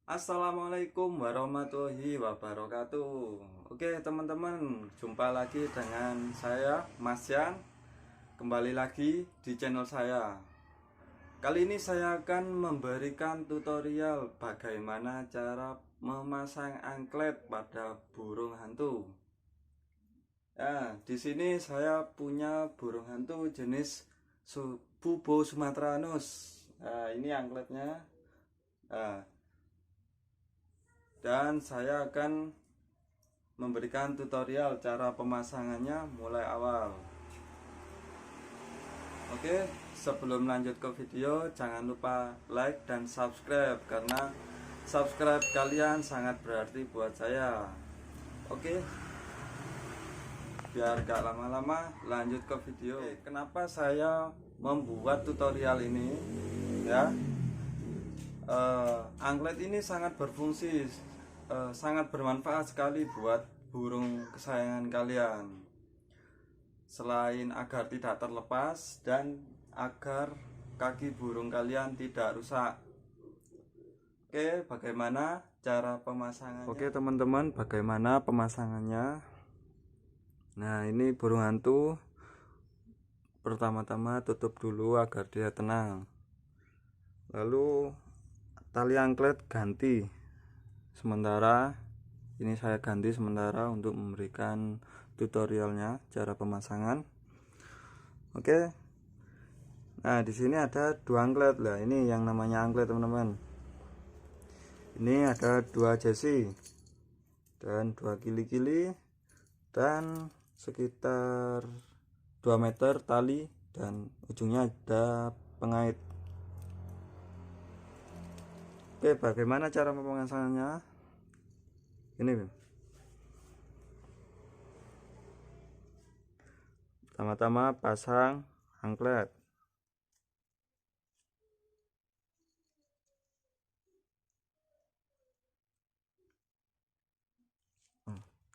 Assalamualaikum warahmatullahi wabarakatuh. Oke teman-teman, jumpa lagi dengan saya Mas Yan. Kembali lagi di channel saya. Kali ini saya akan memberikan tutorial bagaimana cara memasang anklet pada burung hantu. Di sini saya punya burung hantu jenis Bubo sumatranus. Ini ankletnya. Nah, dan saya akan memberikan tutorial cara pemasangannya mulai awal. Oke, sebelum lanjut ke video, jangan lupa like dan subscribe karena subscribe kalian sangat berarti buat saya. Oke, biar gak lama-lama lanjut ke video. Kenapa saya membuat tutorial ini? Ya, anklet ini sangat berfungsi, sangat bermanfaat sekali buat burung kesayangan kalian. Selain agar tidak terlepas dan agar kaki burung kalian tidak rusak. Oke, bagaimana cara pemasangannya? Oke teman-teman, bagaimana pemasangannya? Nah, ini burung hantu. Pertama-tama tutup dulu agar dia tenang. Lalu tali anklet ganti. Sementara ini saya ganti sementara untuk memberikan tutorialnya cara pemasangan. Oke. Nah, di sini ada dua anklet lah. Ini yang namanya anklet, teman-teman. Ini ada dua jersey dan dua kili-kili dan sekitar 2 meter tali dan ujungnya ada pengait. Oke, bagaimana cara pemasangannya? Ini pertama-tama pasang anklet.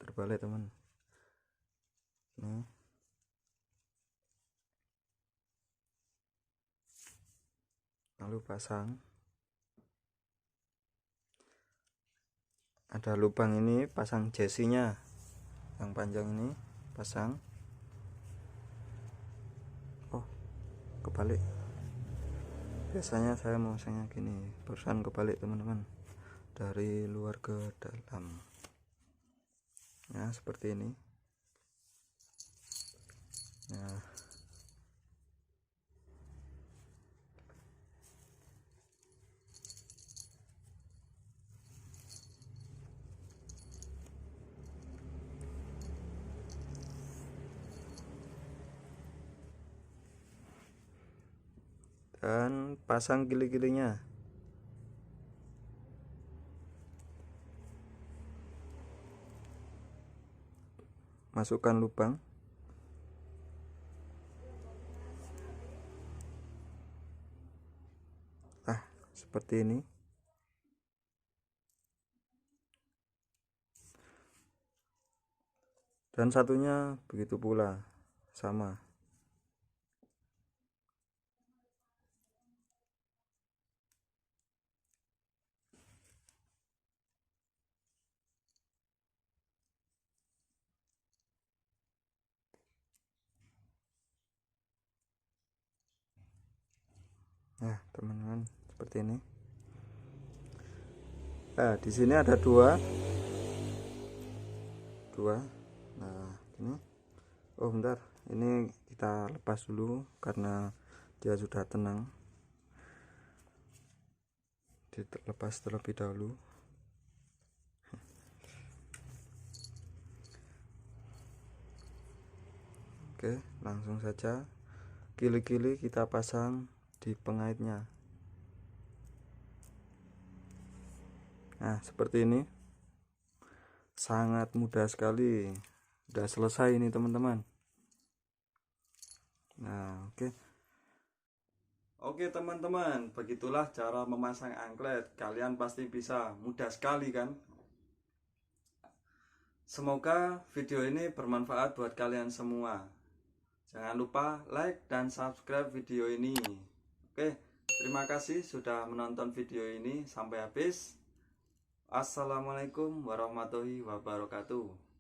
Terbalik teman. Nih. Lalu pasang. Ada lubang ini, pasang jersey-nya yang panjang ini, pasang. Oh, kebalik. Biasanya saya memasangnya gini, barusan kebalik teman-teman, dari luar ke dalam. Ya, seperti ini. Nah, dan pasang kili-kilinya. Masukkan lubang. Seperti ini. Dan satunya begitu pula, sama. Nah, teman-teman, seperti ini. Nah, di sini ada dua. Nah, ini. Oh, bentar. Ini kita lepas dulu karena dia sudah tenang. Dilepas terlebih dahulu. Oke, langsung saja kili-kili kita pasang di pengaitnya. Nah, seperti ini. Sangat mudah sekali. Udah selesai ini teman-teman. Nah, oke teman-teman, begitulah cara memasang anklet. Kalian pasti bisa, mudah sekali kan? Semoga video ini bermanfaat buat kalian semua. Jangan lupa like dan subscribe video ini. Oke, terima kasih sudah menonton video ini sampai habis. Assalamualaikum warahmatullahi wabarakatuh.